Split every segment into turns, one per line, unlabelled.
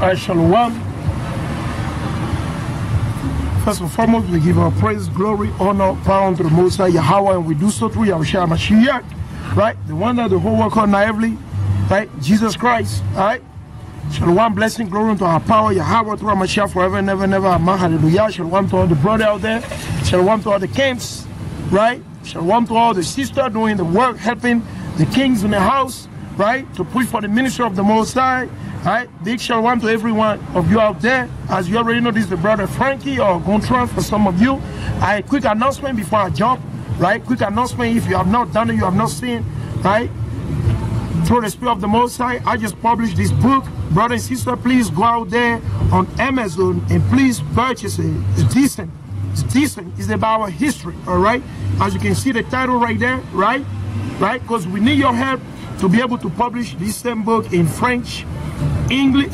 Shalom. First and foremost, we give our praise, glory, honor, power unto the Most High Yahweh, and we do so through Yahushua Mashiach, right? The one that the whole world called naively, right? Jesus Christ, right? Shalom, blessing, glory unto our power, Yahweh, through our Mashiach forever and ever and ever. Amen. Hallelujah. Shalom to all the brother out there. Shalom to all the camps, right? Shalom to all the sisters doing the work, helping the kings in the house, right? To push for the ministry of the Most High. Right, big shalom to every one of you out there. As you already know, this is the brother Frankie or Gontran for some of you. A quick announcement before I jump, right? Quick announcement, if you have not done it, you have not seen, right? Through the Spirit of the Most High, I just published this book. Brother and sister, please go out there on Amazon and please purchase it. It's decent. It's decent. It's about our history, all right? As you can see the title right there, right? Right? Because we need your help to be able to publish this same book in French, English,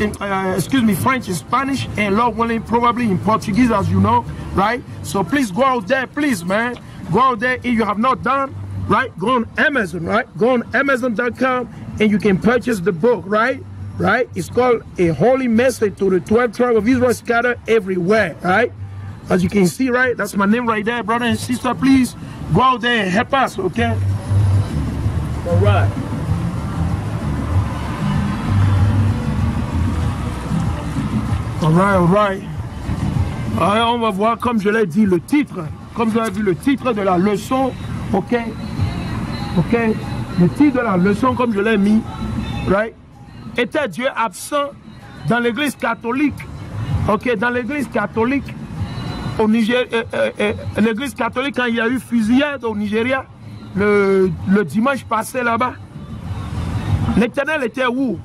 French and Spanish, and Lord willing, probably in Portuguese, as you know, right? So please go out there, please, man. Go out there if you have not done, right? Go on Amazon, right? Go on Amazon.com and you can purchase the book, right? Right? It's called A Holy Message to the 12 Tribes of Israel Scattered Everywhere, right? As you can see, right? That's my name right there, brother and sister. Please go out there and help us, okay? All right. All right. Alors, on va voir, comme je l'ai dit, le titre. Comme vous avez vu le titre de la leçon, ok? Le titre de la leçon, comme je l'ai mis, right? Était Dieu absent dans l'église catholique, ok? Dans l'église catholique au Niger, l'église catholique, quand il y a eu fusillade au Nigeria, le dimanche passé là-bas, l'Éternel était où?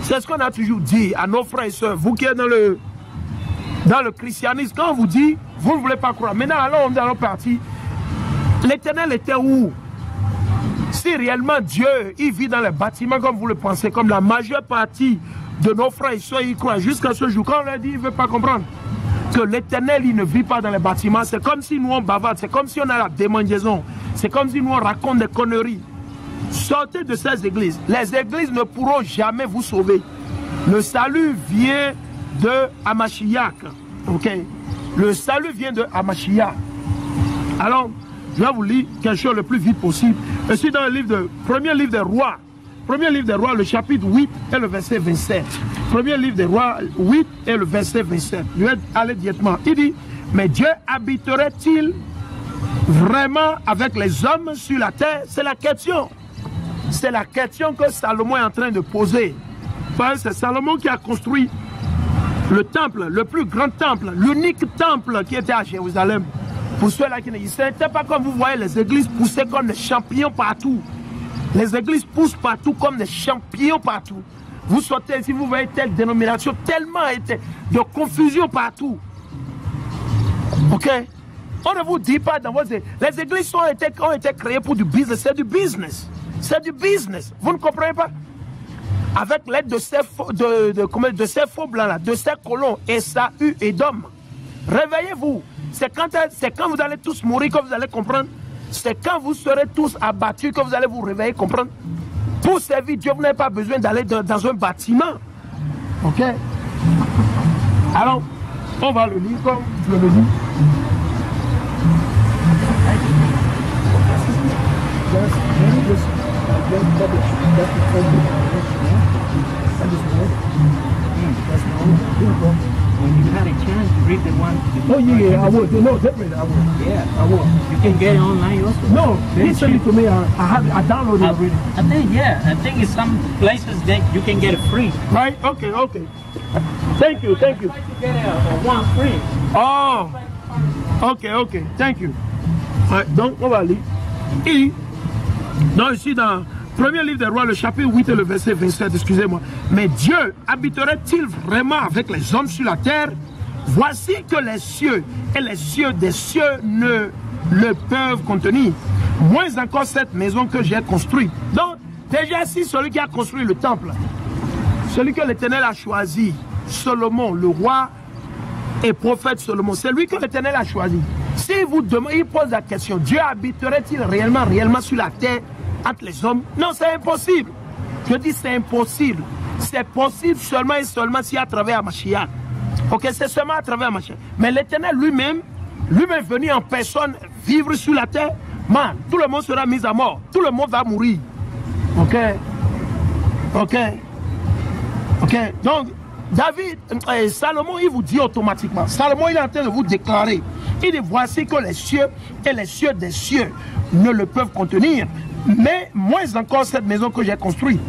C'est ce qu'on a toujours dit à nos frères et sœurs. Vous qui êtes dans le christianisme, quand on vous dit, vous ne voulez pas croire. Maintenant, allons partir. L'Éternel était où? Si réellement Dieu, il vit dans les bâtiments comme vous le pensez, comme la majeure partie de nos frères et sœurs y croient, jusqu'à ce jour, quand on leur dit, il ne veut pas comprendre que l'Éternel, il ne vit pas dans les bâtiments. C'est comme si nous on bavarde, c'est comme si on a la démangeaison, c'est comme si nous on raconte des conneries. Sortez de ces églises. Les églises ne pourront jamais vous sauver. Le salut vient de Hamashiach. Ok? Le salut vient de Hamashiach. Alors, je vais vous lire quelque chose le plus vite possible. Je suis dans le livre premier livre des rois. Premier livre des rois, le chapitre 8 et le verset 27. Premier livre des rois, 8 et le verset 27. Je vais aller directement. Il dit, mais Dieu habiterait-il vraiment avec les hommes sur la terre? C'est la question. C'est la question que Salomon est en train de poser. C'est Salomon qui a construit le temple, le plus grand temple, l'unique temple qui était à Jérusalem. Pour ceux-là qui ne n'était pas comme vous voyez les églises pousser comme des champignons partout. Les églises poussent partout comme des champignons partout. Vous sortez ici, vous voyez telle dénomination, tellement de confusion partout. Ok? On ne vous dit pas dans vos églises. Les églises ont été créées pour du business. C'est du business. C'est du business. Vous ne comprenez pas? Avec l'aide de ces faux blancs-là, de ces colons, Esaü et Dom. Réveillez-vous. C'est quand vous allez tous mourir que vous allez comprendre. C'est quand vous serez tous abattus que vous allez vous réveiller, comprendre. Pour servir Dieu, vous n'avez pas besoin d'aller dans un bâtiment. Ok? Alors, on va le lire comme je le dis.
When you had a chance to read the one.
Oh yeah, I would. No, definitely I would.
Yeah,
I would.
You can get it online also.
No, he sent it to me. I downloaded it already.
I think in some places that you can get it free.
Right? Okay. Thank you.
I tried to get a one free.
Oh. Okay. Thank you. Donc on va lire. Donc ici dans premier livre des rois, le chapitre 8 et le verset 27, excusez-moi. Mais Dieu habiterait-il vraiment avec les hommes sur la terre? Voici que les cieux et les cieux des cieux ne le peuvent contenir. Moins encore cette maison que j'ai construite. Donc, déjà ici, celui qui a construit le temple, celui que l'Éternel a choisi, Salomon, le roi et prophète Salomon, c'est lui que l'Éternel a choisi. Si vous demandez, il pose la question, Dieu habiterait-il réellement sur la terre entre les hommes? Non, c'est impossible. Je dis c'est impossible. c'est possible seulement et seulement si à travers Mashiach. Ok, c'est seulement à travers Mashiach. Mais l'Éternel lui-même est venu en personne vivre sur la terre. Man, tout le monde sera mis à mort. Tout le monde va mourir. Ok. Ok. Ok. Donc, David, Salomon, il vous dit automatiquement. Salomon, il est en train de vous déclarer. Il dit, voici que les cieux et les cieux des cieux ne le peuvent contenir. Mais moins encore cette maison que j'ai construite.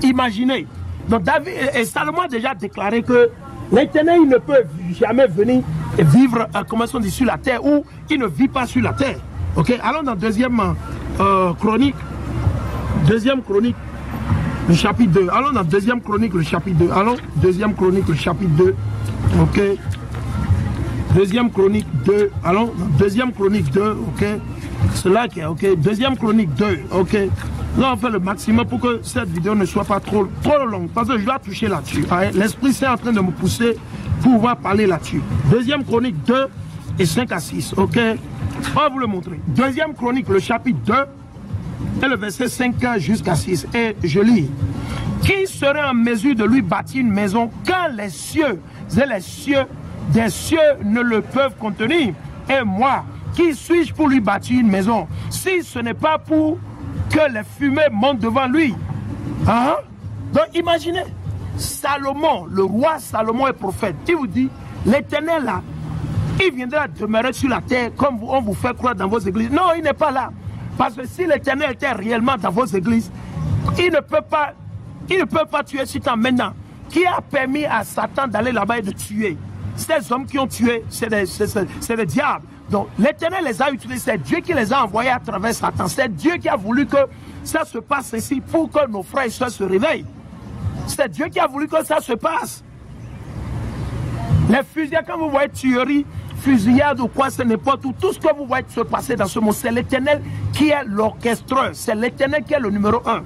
Imaginez. Donc David et Salomon a déjà déclaré que l'Éternel ne peut jamais venir vivre, comment on dit, sur la terre, ou il ne vit pas sur la terre. Ok. Allons dans deuxième chronique. Deuxième chronique, le chapitre 2. Allons dans deuxième chronique, le chapitre 2. Allons, deuxième chronique, le chapitre 2. Ok. Deuxième chronique 2. Allons, dans deuxième chronique 2. Ok. C'est là qui est, ok. Deuxième chronique 2. Ok. Là, on fait le maximum pour que cette vidéo ne soit pas trop longue. Parce que je dois toucher là-dessus. L'esprit c'est en train de me pousser pour pouvoir parler là-dessus. Deuxième chronique 2 et 5 à 6. Ok. On va vous le montrer. Deuxième chronique, le chapitre 2. Et le verset 5 jusqu'à 6. Et je lis. Qui serait en mesure de lui bâtir une maison quand les cieux et les cieux des cieux ne le peuvent contenir? Et moi, qui suis-je pour lui bâtir une maison si ce n'est pas pour que les fumées montent devant lui? Donc imaginez, Salomon, le roi Salomon est prophète. Il vous dit, l'Éternel là, il viendra demeurer sur la terre comme on vous fait croire dans vos églises. Non, il n'est pas là. Parce que si l'Éternel était réellement dans vos églises, il ne peut pas tuer Satan maintenant. Qui a permis à Satan d'aller là-bas et de tuer? Ces hommes qui ont tué, c'est des diables. Donc l'Éternel les a utilisés, c'est Dieu qui les a envoyés à travers Satan. C'est Dieu qui a voulu que ça se passe ainsi pour que nos frères et soeurs se réveillent. C'est Dieu qui a voulu que ça se passe. Les fusillades, quand vous voyez tuerie, fusillade ou quoi, c'est n'importe où. Tout ce que vous voyez se passer dans ce monde, c'est l'Éternel qui est l'orchestreur. C'est l'Éternel qui est le numéro 1.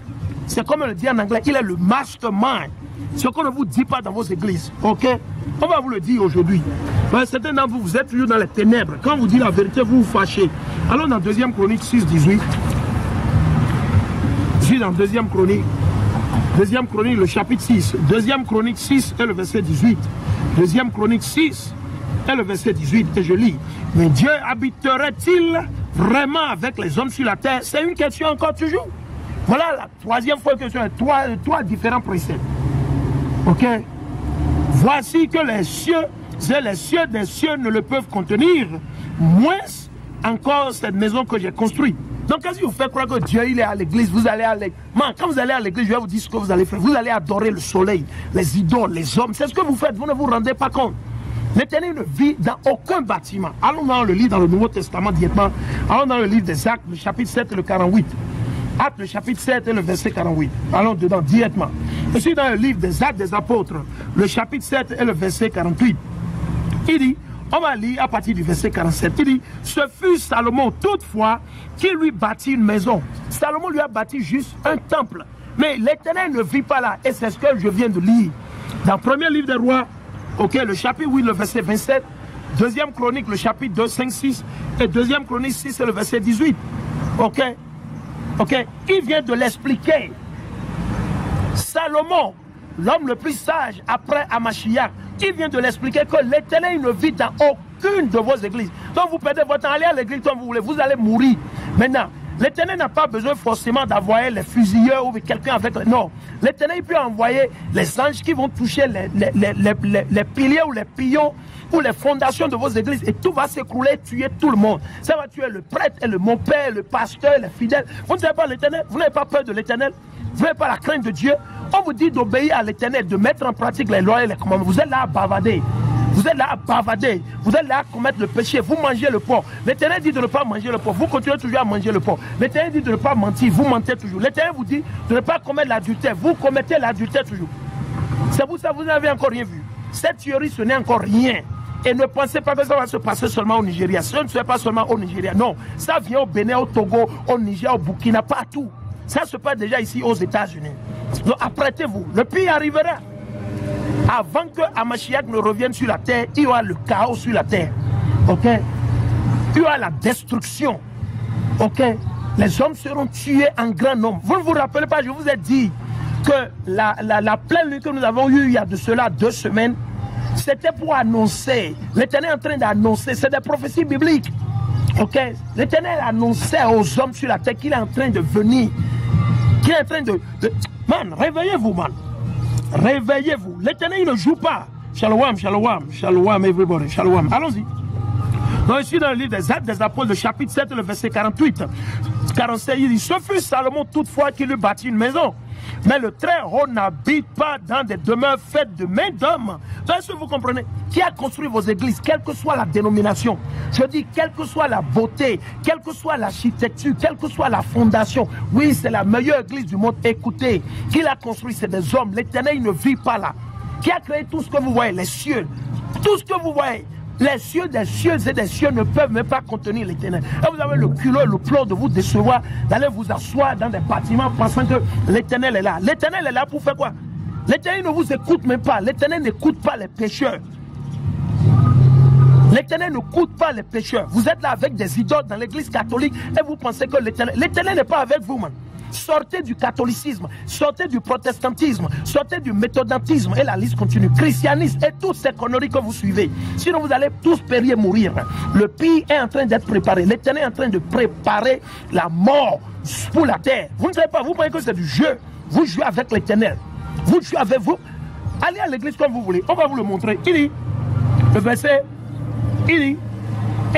C'est comme on le dit en anglais, il est le mastermind. Ce qu'on ne vous dit pas dans vos églises. Ok? On va vous le dire aujourd'hui. Certains d'entre vous, vous êtes toujours dans les ténèbres. Quand vous dites la vérité, vous vous fâchez. Allons dans 2 Chronique 6, 18. Je suis dans 2 Chronique. 2 Chronique, le chapitre 6. 2 Chronique 6 et le verset 18. 2 Chronique 6 et le verset 18. Et je lis. Mais Dieu habiterait-il vraiment avec les hommes sur la terre? C'est une question encore toujours. Voilà la troisième fois que je trois différents préceptes. Ok? Voici que les cieux et les cieux des cieux ne le peuvent contenir, moins encore cette maison que j'ai construite. Donc, qu'est-ce qui vous fait croire que Dieu il est à l'église? Vous allez à l'église. Quand vous allez à l'église, je vais vous dire ce que vous allez faire. Vous allez adorer le soleil, les idoles, les hommes. C'est ce que vous faites. Vous ne vous rendez pas compte. L'Éternel ne vit dans aucun bâtiment. Allons dans le livre, dans le Nouveau Testament directement. Allons dans le livre des Actes, le chapitre 7 et le 48. Actes, le chapitre 7 et le verset 48. Allons dedans directement. Je suis dans le livre des Actes des Apôtres, le chapitre 7 et le verset 48. Il dit, on va lire à partir du verset 47. Il dit, ce fut Salomon toutefois qui lui bâtit une maison. Salomon lui a bâti juste un temple. Mais l'Éternel ne vit pas là. Et c'est ce que je viens de lire. Dans le premier livre des rois, ok, le chapitre 8, le verset 27. Deuxième chronique, le chapitre 2, 5, 6. Et deuxième chronique 6 et le verset 18. Ok. Ok. Il vient de l'expliquer. Salomon, l'homme le plus sage après Amashiach, il vient de l'expliquer que l'Éternel ne vit dans aucune de vos églises. Donc vous perdez votre temps, allez à l'église comme vous voulez, vous allez mourir. Maintenant, l'Éternel n'a pas besoin forcément d'envoyer les fusilleurs ou quelqu'un avec... Non, l'Éternel peut envoyer les anges qui vont toucher les piliers ou les pillons ou les fondations de vos églises et tout va s'écrouler, tuer tout le monde. Ça va tuer le prêtre et le mon père, le pasteur, les fidèles. Vous n'avez pas l'Éternel, vous n'avez pas peur de l'Éternel, vous n'avez pas la crainte de Dieu. On vous dit d'obéir à l'Éternel, de mettre en pratique les lois et les commandements. Vous êtes là à bavader. Vous êtes là à bavader. Vous êtes là à commettre le péché. Vous mangez le porc. L'Éternel dit de ne pas manger le porc. Vous continuez toujours à manger le porc. L'Éternel dit de ne pas mentir. Vous mentez toujours. L'Éternel vous dit de ne pas commettre l'adultère. Vous commettez l'adultère toujours. C'est pour ça que vous n'avez encore rien vu. Cette théorie, ce n'est encore rien. Et ne pensez pas que ça va se passer seulement au Nigeria. Ce ne se passe pas seulement au Nigeria. Non. Ça vient au Bénin, au Togo, au Niger, au Burkina, partout. Ça se passe déjà ici aux États-Unis. Donc apprêtez-vous. Le pire arrivera. Avant que Amashiach ne revienne sur la terre, il y aura le chaos sur la terre. Ok? Il y aura la destruction. Ok? Les hommes seront tués en grand nombre. Vous ne vous rappelez pas, je vous ai dit que la pleine nuit que nous avons eue il y a de cela 2 semaines, c'était pour annoncer. L'Éternel est en train d'annoncer, c'est des prophéties bibliques. Ok, l'Éternel annonçait aux hommes sur la terre qu'il est en train de venir. Qu'il est en train de... Man, réveillez-vous, man. Réveillez-vous. L'Éternel ne joue pas. Shalom, shalom, shalom, everybody, shalom. Allons-y. Donc, ici dans le livre des Actes des Apôtres, le chapitre 7, le verset 48. 47, il dit, ce fut Salomon toutefois qui lui bâtit une maison. Mais le Très-Haut n'habite pas dans des demeures faites de main d'homme. Est-ce que vous comprenez? Qui a construit vos églises, quelle que soit la dénomination? Je dis, quelle que soit la beauté, quelle que soit l'architecture, quelle que soit la fondation. Oui, c'est la meilleure église du monde. Écoutez, qui l'a construit, c'est des hommes. L'Éternel ne vit pas là. Qui a créé tout ce que vous voyez, les cieux? Tout ce que vous voyez. Les cieux des cieux et des cieux ne peuvent même pas contenir l'Éternel. Et vous avez le culot, le plomb de vous décevoir, d'aller vous asseoir dans des bâtiments pensant que l'Éternel est là. L'Éternel est là pour faire quoi? L'Éternel ne vous écoute même pas. L'Éternel n'écoute pas les pécheurs. L'Éternel n'écoute pas les pécheurs. Vous êtes là avec des idoles dans l'église catholique et vous pensez que l'Éternel n'est pas avec vous, man. Sortez du catholicisme, sortez du protestantisme, sortez du méthodisme et la liste continue. Christianisme et toutes ces conneries que vous suivez. Sinon vous allez tous périr et mourir. Le pays est en train d'être préparé. L'Éternel est en train de préparer la mort pour la terre. Vous ne savez pas, vous croyez que c'est du jeu. Vous jouez avec l'Éternel. Vous jouez avec vous. Allez à l'église comme vous voulez. On va vous le montrer. Il dit, le verset, il dit,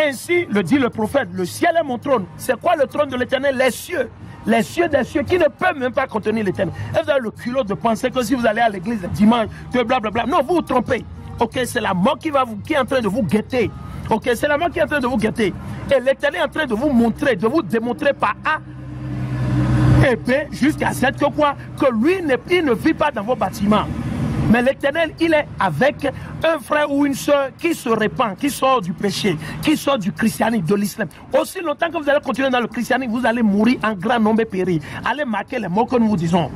ainsi le dit le prophète, le ciel est mon trône. C'est quoi le trône de l'Éternel? Les cieux. Les cieux des cieux qui ne peuvent même pas contenir l'Éternel. Et vous avez le culot de penser que si vous allez à l'église dimanche, que blablabla. Non, vous vous trompez. Ok, c'est la mort qui est en train de vous guetter. Ok, c'est la mort qui est en train de vous guetter. Et l'Éternel est en train de vous montrer, de vous démontrer par A et B jusqu'à Z que quoi? Que lui il ne vit pas dans vos bâtiments. Mais l'Éternel, il est avec un frère ou une soeur qui se répand, qui sort du péché, qui sort du christianisme, de l'islam. Aussi longtemps que vous allez continuer dans le christianisme, vous allez mourir en grand nombre et périr. Allez marquer les mots que nous vous disons.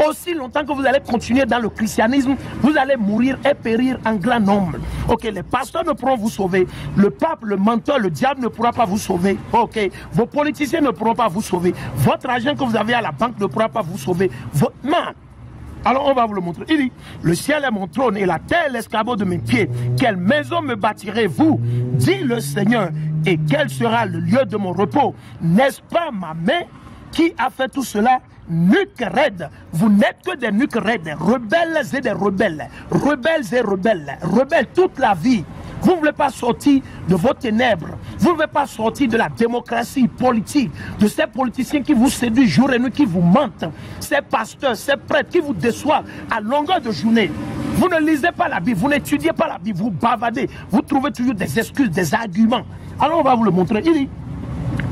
Aussi longtemps que vous allez continuer dans le christianisme, vous allez mourir et périr en grand nombre. Ok, les pasteurs ne pourront vous sauver. Le pape, le menteur, le diable ne pourra pas vous sauver. Ok, vos politiciens ne pourront pas vous sauver. Votre argent que vous avez à la banque ne pourra pas vous sauver. Votre main. Alors on va vous le montrer. Il dit, le ciel est mon trône et la terre l'escabeau de mes pieds. Quelle maison me bâtirez-vous? Dit le Seigneur. Et quel sera le lieu de mon repos? N'est-ce pas ma main qui a fait tout cela? Nuque raide. Vous n'êtes que des nuques raides. Rebelles et des rebelles. Rebelles et rebelles. Rebelles toute la vie. Vous ne voulez pas sortir de vos ténèbres. Vous ne voulez pas sortir de la démocratie politique, de ces politiciens qui vous séduisent jour et nuit, qui vous mentent, ces pasteurs, ces prêtres qui vous déçoivent à longueur de journée. Vous ne lisez pas la Bible, vous n'étudiez pas la Bible, vous bavardez, vous trouvez toujours des excuses, des arguments. Alors on va vous le montrer. Il dit,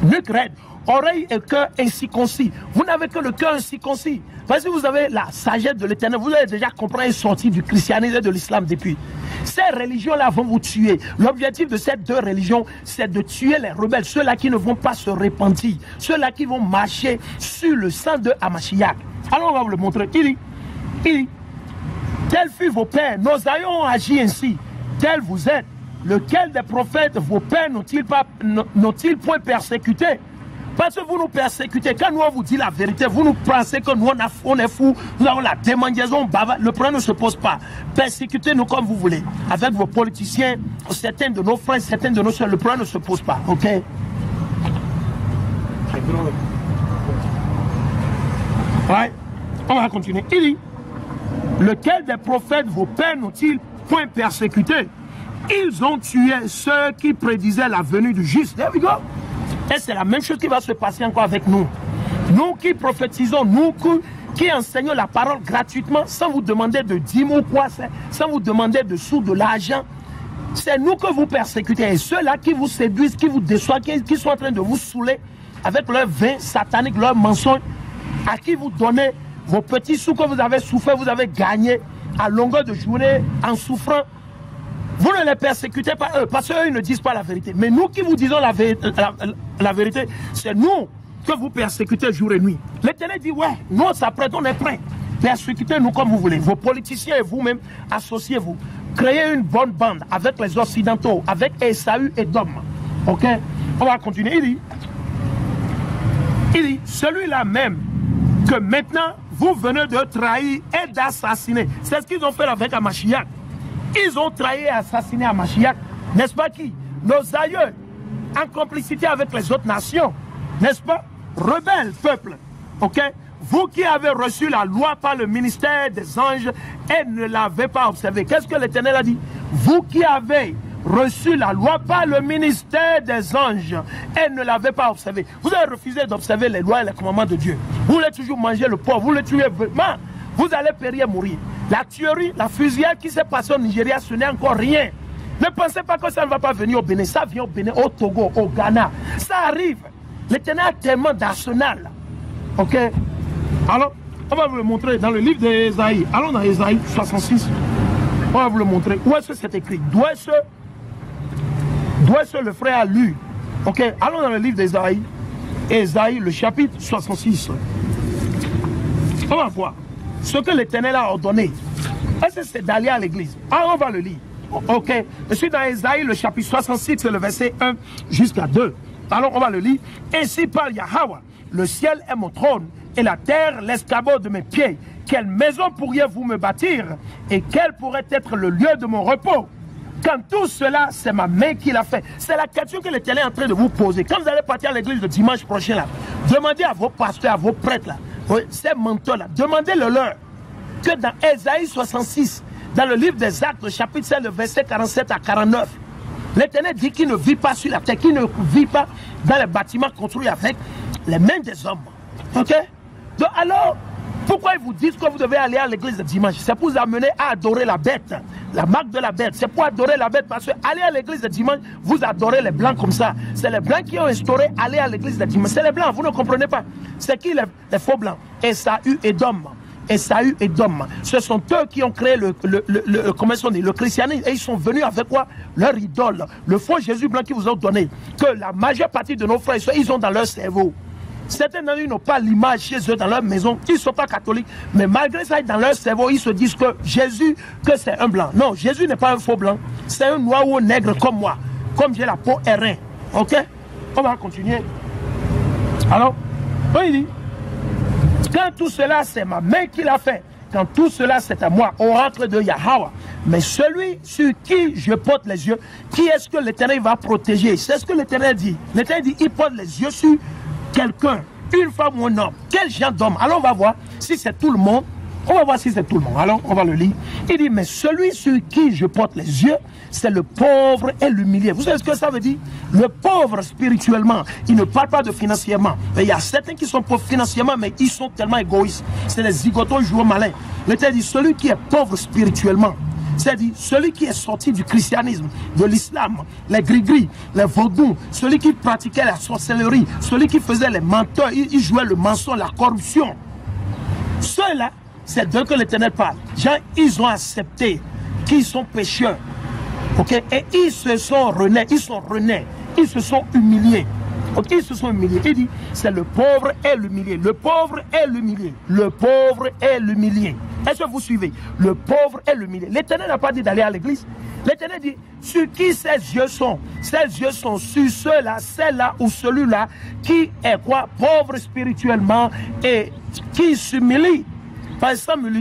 nuque raide, oreille et cœur incirconcis. Vous n'avez que le cœur incirconcis. Parce que vous avez la sagesse de l'Éternel, vous avez déjà compris et sorti du christianisme et de l'islam depuis. Ces religions-là vont vous tuer. L'objectif de ces deux religions, c'est de tuer les rebelles, ceux-là qui ne vont pas se repentir, ceux-là qui vont marcher sur le sang de Hamashiach. Alors on va vous le montrer. Il dit, tels furent vos pères, nos aïeux ont agi ainsi, tels vous êtes. Lequel des prophètes vos pères n'ont-ils point persécuté? Parce que vous nous persécutez. Quand nous on vous dit la vérité, vous nous pensez que nous on est fous, nous avons la démangeaison, le problème ne se pose pas. Persécutez-nous comme vous voulez. Avec vos politiciens, certains de nos frères, certains de nos soeurs, le problème ne se pose pas. Ok? Ouais. On va continuer. Il dit, lequel des prophètes vos pères n'ont-ils point persécuté? Ils ont tué ceux qui prédisaient la venue du juste. There we go. Et c'est la même chose qui va se passer encore avec nous. Nous qui prophétisons, nous qui enseignons la parole gratuitement, sans vous demander de dîmes ou quoi, sans vous demander de sous, de l'argent. C'est nous que vous persécutez. Et ceux-là qui vous séduisent, qui vous déçoivent, qui sont en train de vous saouler avec leur vin satanique, leur mensonge, à qui vous donnez vos petits sous que vous avez souffert, vous avez gagné à longueur de journée en souffrant. Vous ne les persécutez pas eux, parce qu'eux, ils ne disent pas la vérité. Mais nous qui vous disons la vérité, c'est nous que vous persécutez jour et nuit. L'Éternel dit, ouais, nous on s'apprête, on est prêts. Persécutez-nous comme vous voulez. Vos politiciens et vous-même, associez-vous. Créez une bonne bande avec les Occidentaux, avec Esaü et Dom. Ok? On va continuer. Il dit, celui-là même, que maintenant vous venez de trahir et d'assassiner. C'est ce qu'ils ont fait avec Amashiach. Ils ont trahi et assassiné Amashiach. N'est-ce pas qui? Nos aïeux, en complicité avec les autres nations. N'est-ce pas? Rebelles, peuple. Ok? Vous qui avez reçu la loi par le ministère des anges et ne l'avez pas observé. Qu'est-ce que l'Éternel a dit? Vous qui avez reçu la loi par le ministère des anges et ne l'avez pas observé. Vous avez refusé d'observer les lois et les commandements de Dieu. Vous voulez toujours manger le pauvre, vous le tuez vraiment. Vous allez périr et mourir. La tuerie, la fusillade qui s'est passée au Nigeria, ce n'est encore rien. Ne pensez pas que ça ne va pas venir au Bénin. Ça vient au Bénin, au Togo, au Ghana. Ça arrive. L'Éternel a tellement d'arsenal. Ok? Alors, on va vous le montrer dans le livre d'Ésaïe. Allons dans Ésaïe 66. On va vous le montrer. Où est-ce que c'est écrit? D'où est-ce que le frère a lu? Ok? Allons dans le livre d'Ésaïe. Ésaïe, le chapitre 66. On va voir ce que l'Éternel a ordonné. Est-ce que c'est d'aller à l'église? Alors, on va le lire. Ok? Je suis dans Ésaïe, le chapitre 66, c'est le verset 1 jusqu'à 2. Alors, on va le lire. Ainsi parle Yahweh. Le ciel est mon trône et la terre l'escabeau de mes pieds. Quelle maison pourriez-vous me bâtir et quel pourrait être le lieu de mon repos? Quand tout cela, c'est ma main qui l'a fait. C'est la question que l'Éternel est en train de vous poser. Quand vous allez partir à l'église le dimanche prochain, là, demandez à vos pasteurs, à vos prêtres, là, ces mentors-là, demandez-le-leur que dans Ésaïe 66, dans le livre des Actes, le chapitre 7, le verset 47 à 49, l'Éternel dit qu'il ne vit pas sur la terre, qu'il ne vit pas dans les bâtiments construits avec les mains des hommes. Ok? Donc alors, pourquoi ils vous disent que vous devez aller à l'église le dimanche? C'est pour vous amener à adorer la bête, la marque de la bête. C'est pour adorer la bête parce que aller à l'église le dimanche, vous adorez les blancs comme ça. C'est les blancs qui ont instauré aller à l'église le dimanche. C'est les blancs, vous ne comprenez pas. C'est qui les faux blancs? Esaü et Dom. Esaü et Dom. Ce sont eux qui ont créé le christianisme. Et ils sont venus avec quoi? Leur idole. Le faux Jésus blanc qui vous ont donné. Que la majeure partie de nos frères, ils ont dans leur cerveau. Certains d'entre eux n'ont pas l'image chez eux dans leur maison. Ils ne sont pas catholiques. Mais malgré ça, dans leur cerveau, ils se disent que Jésus, que c'est un blanc. Non, Jésus n'est pas un faux blanc. C'est un noir ou un nègre comme moi. Comme j'ai la peau airain. Ok? On va continuer. Alors, il dit, quand tout cela, c'est ma main qui l'a fait. Quand tout cela, c'est à moi, oracle de Yahweh. Mais celui sur qui je porte les yeux, qui est-ce que l'Éternel va protéger? C'est ce que l'Éternel dit. L'Éternel dit, il porte les yeux sur quelqu'un, une femme ou un homme. Quel genre d'homme? Alors on va voir si c'est tout le monde. On va voir si c'est tout le monde. Alors on va le lire. Il dit, mais celui sur qui je porte les yeux, c'est le pauvre et l'humilié. Vous savez ce que ça veut dire? Le pauvre spirituellement, il ne parle pas de financièrement. Mais il y a certains qui sont pauvres financièrement, mais ils sont tellement égoïstes. C'est les zigotos joueurs malins. L'Éternel dit, celui qui est pauvre spirituellement, c'est-à-dire celui qui est sorti du christianisme, de l'islam, les gris-gris, les vaudous, celui qui pratiquait la sorcellerie, celui qui faisait les menteurs, il jouait le mensonge, la corruption. Ceux-là, c'est d'eux que l'Éternel parle. Gens, ils ont accepté qu'ils sont pécheurs. Okay? Et ils se sont renés, ils se sont humiliés. Okay? Ils se sont humiliés. Il dit, c'est le pauvre et l'humilié. Le pauvre et l'humilié. Le pauvre et l'humilié. Est-ce que vous suivez? Le pauvre et l'humilié. L'Éternel n'a pas dit d'aller à l'église. L'Éternel dit, sur qui ses yeux sont? Ses yeux sont sur ceux-là, celle-là ou celui-là qui est quoi? Pauvre spirituellement et qui s'humilie.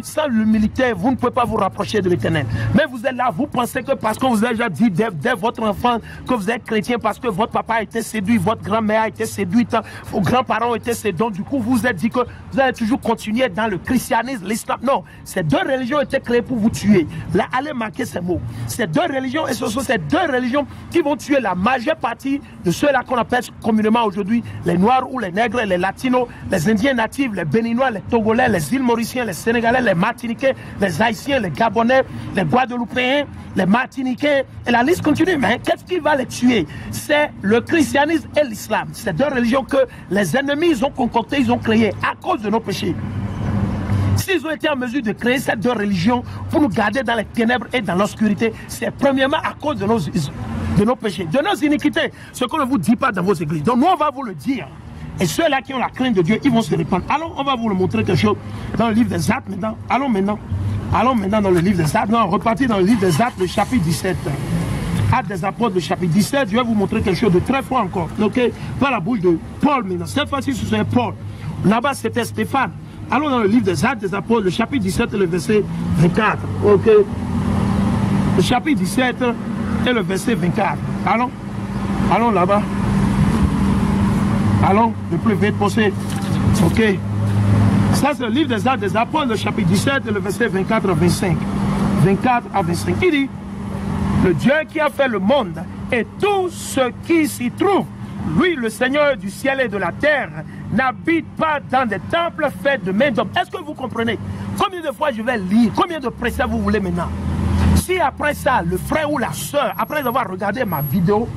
Sans l'humilité, vous ne pouvez pas vous rapprocher de l'Éternel. Mais vous êtes là, vous pensez que parce que vous avez déjà dit dès votre enfance que vous êtes chrétien, parce que votre papa a été séduit, votre grand-mère a été séduite, vos grands-parents ont été séduits. Donc du coup, vous vous êtes dit que vous allez toujours continuer dans le christianisme, l'islam. Non, ces deux religions ont été créées pour vous tuer. Là, allez marquer ces mots. Ces deux religions, et ce sont ces deux religions qui vont tuer la majeure partie de ceux-là qu'on appelle communément aujourd'hui les Noirs ou les Nègres, les Latinos, les Indiens natifs, les Béninois, les Togolais, les îles Mauriciens, les Sénégalais, les Martiniquais, les Haïtiens, les Gabonais, les Guadeloupéens, les Martiniquais, et la liste continue. Mais qu'est-ce qui va les tuer? C'est le christianisme et l'islam. C'est deux religions que les ennemis ils ont concoctées, ils ont créées à cause de nos péchés. S'ils ont été en mesure de créer ces deux religions pour nous garder dans les ténèbres et dans l'obscurité, c'est premièrement à cause de nos péchés, de nos iniquités, ce qu'on ne vous dit pas dans vos églises. Donc nous, on va vous le dire. Et ceux-là qui ont la crainte de Dieu, ils vont se répandre. Alors, on va vous le montrer quelque chose dans le livre des Actes maintenant. Allons maintenant dans le livre des Actes. Non, repartez dans le livre des Actes, le chapitre 17. Actes des Apôtres, le chapitre 17. Je vais vous montrer quelque chose de très fort encore. Ok, par la bouche de Paul maintenant. Cette fois-ci, ce serait Paul. Là-bas, c'était Stéphane. Allons dans le livre des Actes des Apôtres, le chapitre 17 et le verset 24. Ok. Le chapitre 17 et le verset 24. Allons. Allons là-bas. Allons, le plus vite possible. Ok. Ça, c'est le livre des Actes des Apôtres, le chapitre 17 et le verset 24 à 25. 24 à 25. Il dit, le Dieu qui a fait le monde et tout ce qui s'y trouve, lui, le Seigneur du ciel et de la terre, n'habite pas dans des temples faits de mains d'hommes. Est-ce que vous comprenez? Combien de fois je vais lire? Combien de préceptes vous voulez maintenant? Si après ça, le frère ou la soeur, après avoir regardé ma vidéo,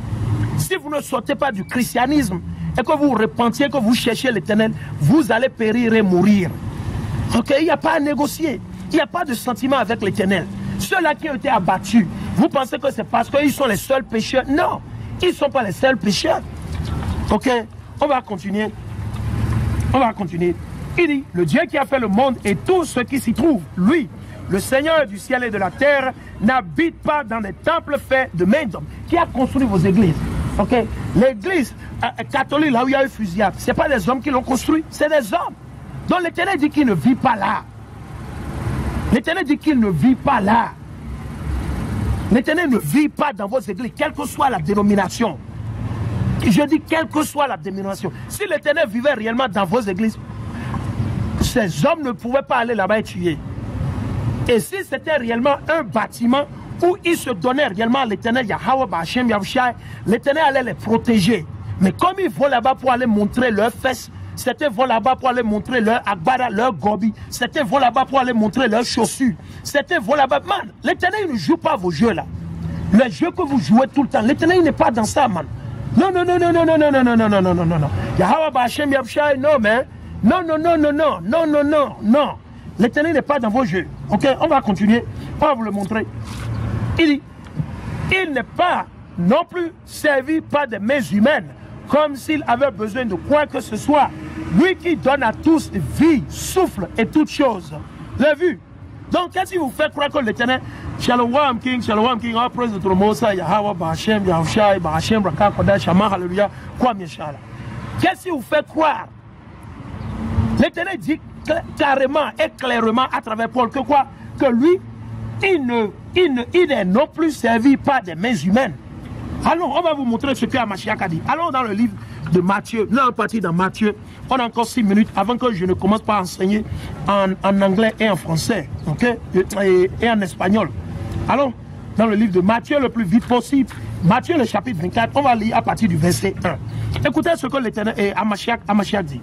si vous ne sortez pas du christianisme et que vous vous repentiez, que vous cherchez l'Éternel, vous allez périr et mourir. Ok, il n'y a pas à négocier. Il n'y a pas de sentiment avec l'Éternel. Ceux-là qui ont été abattus, vous pensez que c'est parce qu'ils sont les seuls pécheurs? Non, ils ne sont pas les seuls pécheurs. Ok, on va continuer. On va continuer. Il dit, le Dieu qui a fait le monde et tout ce qui s'y trouve, lui, le Seigneur du ciel et de la terre, n'habite pas dans des temples faits de mains d'hommes. Qui a construit vos églises? Ok, l'église catholique, là où il y a eu fusillade, ce n'est pas des hommes qui l'ont construit, c'est des hommes. Donc l'Éternel dit qu'il ne vit pas là. L'Éternel dit qu'il ne vit pas là. L'Éternel ne vit pas dans vos églises, quelle que soit la dénomination. Je dis quelle que soit la dénomination. Si l'Éternel vivait réellement dans vos églises, ces hommes ne pouvaient pas aller là-bas et tuer. Et si c'était réellement un bâtiment où ils se donnaient réellement à l'Éternel, Yahweh, Ba'Shem, Yahushai, l'Éternel allait les protéger. Mais comme ils vont là-bas pour aller montrer leurs fesses, certains vont là-bas pour aller montrer leur agbada, leur gobi, certains vont là-bas pour aller montrer leurs chaussures, certains vont là-bas. Man, l'Éternel ne joue pas vos jeux là. Les jeux que vous jouez tout le temps, l'Éternel n'est pas dans ça, man. Non, non, non, non, non, non, non, non, non, non, non, non, non, non, non. Yahweh, Ba'Shem, Yahushai, non, mais. Non, non, non, non, non, non, non, non, non. L'Éternel n'est pas dans vos jeux. Ok, on va continuer. On va vous le montrer. Il dit, il n'est pas non plus servi par des mains humaines, comme s'il avait besoin de quoi que ce soit. Lui qui donne à tous vie, souffle et toutes choses. Vous avez vu? Donc, qu'est-ce qui vous fait croire que l'Éternel, Shalom King, all praise to the Most High, Yahweh, Ba'Shem, Yahushai, Ba'Shem, Raka, Kodesh, Shama, Hallelujah, Kwam Yeshala. Qu'est-ce qui vous fait croire? L'Éternel dit carrément et clairement à travers Paul que quoi? Que lui, il n'est non plus servi par des mains humaines. Allons, on va vous montrer ce que Hamashiach a dit. Allons dans le livre de Matthieu. Là, on partit dans Matthieu. On a encore 6 minutes avant que je ne commence par enseigner en anglais et en français, ok, et en espagnol. Allons dans le livre de Matthieu le plus vite possible. Matthieu, le chapitre 24, on va lire à partir du verset 1. Écoutez ce que l'Éternel et Hamashiach dit.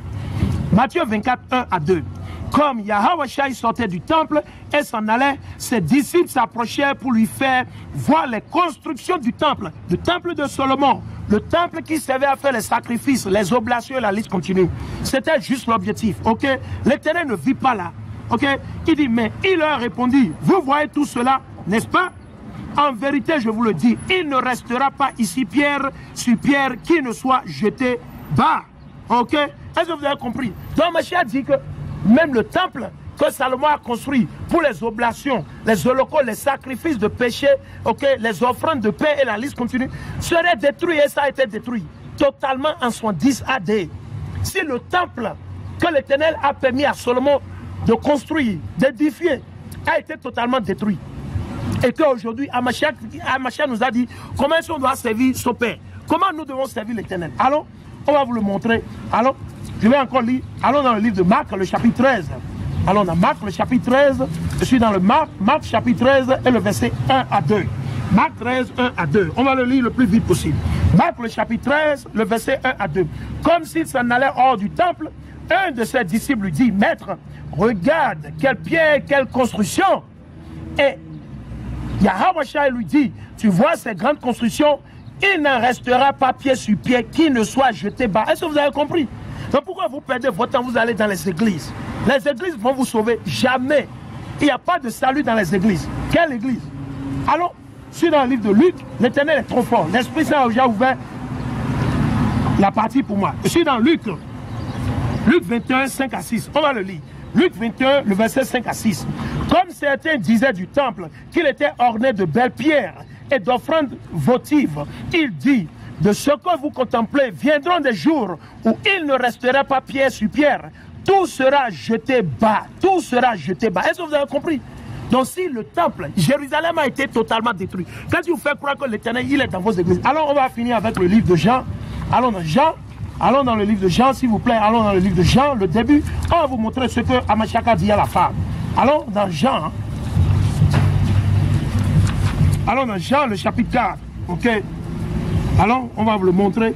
Matthieu 24, 1 à 2. Comme Yahweh sortait du temple et s'en allait, ses disciples s'approchèrent pour lui faire voir les constructions du temple. Le temple de Salomon, le temple qui servait à faire les sacrifices, les oblations et la liste continue. C'était juste l'objectif, ok? L'Éternel ne vit pas là, ok? Il dit, mais il leur répondit, vous voyez tout cela, n'est-ce pas? En vérité, je vous le dis, il ne restera pas ici pierre sur pierre qui ne soit jeté bas, ok? Est-ce que vous avez compris? Donc, Mashiach dit que même le temple que Salomon a construit pour les oblations, les holocaustes, les sacrifices de péché, ok, les offrandes de paix et la liste continue, serait détruit et ça a été détruit totalement en 70 AD. Si le temple que l'Éternel a permis à Salomon de construire, d'édifier, a été totalement détruit, et qu'aujourd'hui, Hamashiach nous a dit comment est-ce qu'on doit servir son Père, comment nous devons servir l'Éternel. Allons, on va vous le montrer. Allons. Je vais encore lire. Allons dans le livre de Marc, le chapitre 13. Allons dans Marc, le chapitre 13. Je suis dans le Marc chapitre 13 et le verset 1 à 2. Marc 13, 1 à 2. On va le lire le plus vite possible. Marc, le chapitre 13, le verset 1 à 2. Comme s'il s'en allait hors du temple, un de ses disciples lui dit, Maître, regarde, quelle pierre, quelle construction. Et Yahweh lui dit, tu vois ces grandes constructions, il n'en restera pas pied sur pied qui ne soit jeté bas. Est-ce que vous avez compris? Donc pourquoi vous perdez votre temps, vous allez dans les églises? Les églises vont vous sauver. Jamais. Il n'y a pas de salut dans les églises. Quelle église? Allons, je suis dans le livre de Luc. L'Éternel est trop fort. L'Esprit Saint a déjà ouvert la partie pour moi. Je suis dans Luc. Luc 21, 5 à 6. On va le lire. Luc 21, le verset 5 à 6. Comme certains disaient du temple qu'il était orné de belles pierres et d'offrandes votives, il dit, de ce que vous contemplez, viendront des jours où il ne restera pas pierre sur pierre, tout sera jeté bas. Tout sera jeté bas. Est-ce que vous avez compris? Donc si le temple, Jérusalem a été totalement détruit, quand il vous fait croire que l'Éternel, il est dans vos églises. Alors on va finir avec le livre de Jean. Allons dans Jean. Allons dans le livre de Jean, s'il vous plaît. Allons dans le livre de Jean, le début. On va vous montrer ce que Amashaka dit à la femme. Allons dans Jean. Allons dans Jean, le chapitre 4. Ok. Allons, on va vous le montrer.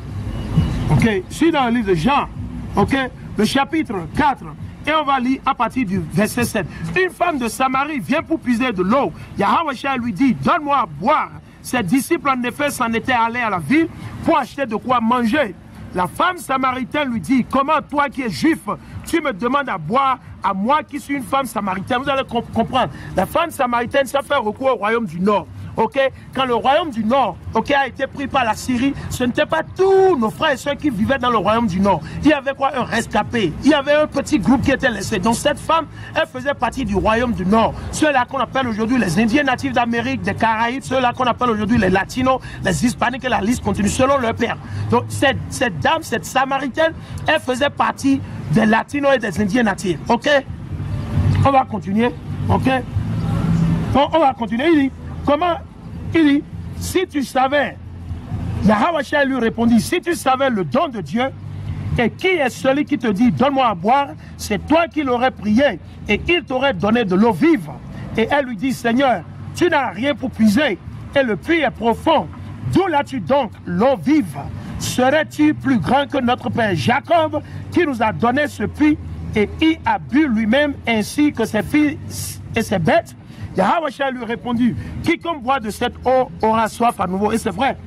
Ok. Si dans le livre de Jean, ok, le chapitre 4. Et on va lire à partir du verset 7. Une femme de Samarie vient pour puiser de l'eau. Yahweh lui dit, donne-moi à boire. Ses disciples en effet s'en étaient allés à la ville pour acheter de quoi manger. La femme samaritaine lui dit, comment toi qui es juif, tu me demandes à boire, à moi qui suis une femme samaritaine? Vous allez comprendre. La femme samaritaine, ça fait recours au royaume du Nord. Ok, quand le royaume du Nord, ok, a été pris par la Syrie, ce n'était pas tous nos frères et soeurs qui vivaient dans le royaume du Nord. Il y avait quoi? Un rescapé. Il y avait un petit groupe qui était laissé. Donc cette femme, elle faisait partie du royaume du Nord. Ceux-là qu'on appelle aujourd'hui les Indiens natifs d'Amérique, des Caraïbes, ceux-là qu'on appelle aujourd'hui les Latinos, les Hispaniques, et la liste continue selon leur père. Donc cette dame, cette Samaritaine, elle faisait partie des Latinos et des Indiens natifs. Ok? On va continuer. Ok? On va continuer. Il dit, comment? Il dit, si tu savais, Yahweh lui répondit, si tu savais le don de Dieu, et qui est celui qui te dit, donne-moi à boire, c'est toi qui l'aurais prié, et il t'aurait donné de l'eau vive. Et elle lui dit, Seigneur, tu n'as rien pour puiser, et le puits est profond. D'où l'as-tu donc l'eau vive? Serais-tu plus grand que notre père Jacob, qui nous a donné ce puits, et y a bu lui-même, ainsi que ses fils et ses bêtes? Yahweh lui répondit, quiconque boit de cette eau aura soif à nouveau. Et c'est vrai,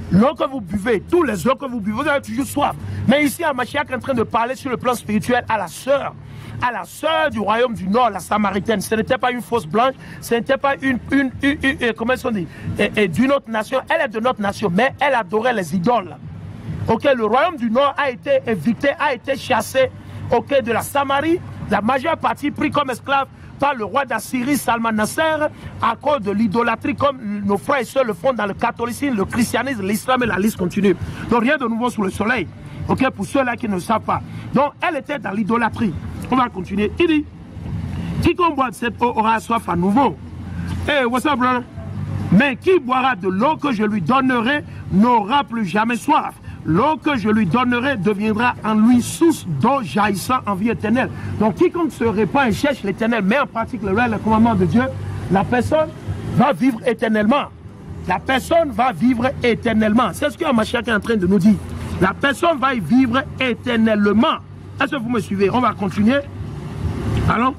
l'eau que vous buvez, tous les eaux que vous buvez, vous avez toujours soif. Mais ici, Amashak est en train de parler sur le plan spirituel à la sœur du royaume du Nord, la Samaritaine. Ce n'était pas une fausse blanche, ce n'était pas comment est-ce qu'on dit, d'une autre nation. Elle est de notre nation, mais elle adorait les idoles. Ok, le royaume du Nord a été évicté, a été chassé, ok, de la Samarie, la majeure partie pris comme esclave par le roi d'Assyrie, Salman-Nasser, à cause de l'idolâtrie, comme nos frères et sœurs le font dans le catholicisme, le christianisme, l'islam, et la liste continue. Donc rien de nouveau sous le soleil, ok, pour ceux-là qui ne savent pas. Donc elle était dans l'idolâtrie. On va continuer. Il dit, quiconque boit de cette eau aura soif à nouveau. Hey, what's up, brother? Mais qui boira de l'eau que je lui donnerai n'aura plus jamais soif. L'eau que je lui donnerai deviendra en lui source d'eau jaillissant en vie éternelle. Donc quiconque se répand et cherche l'éternel, met en pratique le commandement de Dieu, la personne va vivre éternellement. La personne va vivre éternellement. C'est ce que Amashak est en train de nous dire. La personne va y vivre éternellement. Est-ce que vous me suivez? On va continuer. Allons,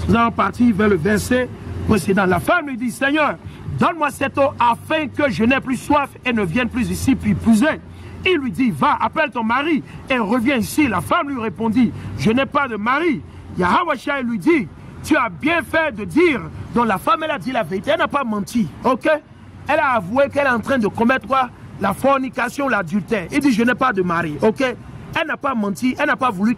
nous allons partir vers le verset précédent. La femme lui dit, Seigneur, donne-moi cette eau afin que je n'ai plus soif et ne vienne plus ici puis puiser. Il lui dit, va, appelle ton mari et reviens ici. La femme lui répondit, je n'ai pas de mari. Yahweh lui dit, tu as bien fait de dire. Donc la femme, elle a dit la vérité, elle n'a pas menti. Ok? Elle a avoué qu'elle est en train de commettre quoi? La fornication, l'adultère. Il dit, je n'ai pas de mari. Ok? Elle n'a pas menti, elle n'a pas voulu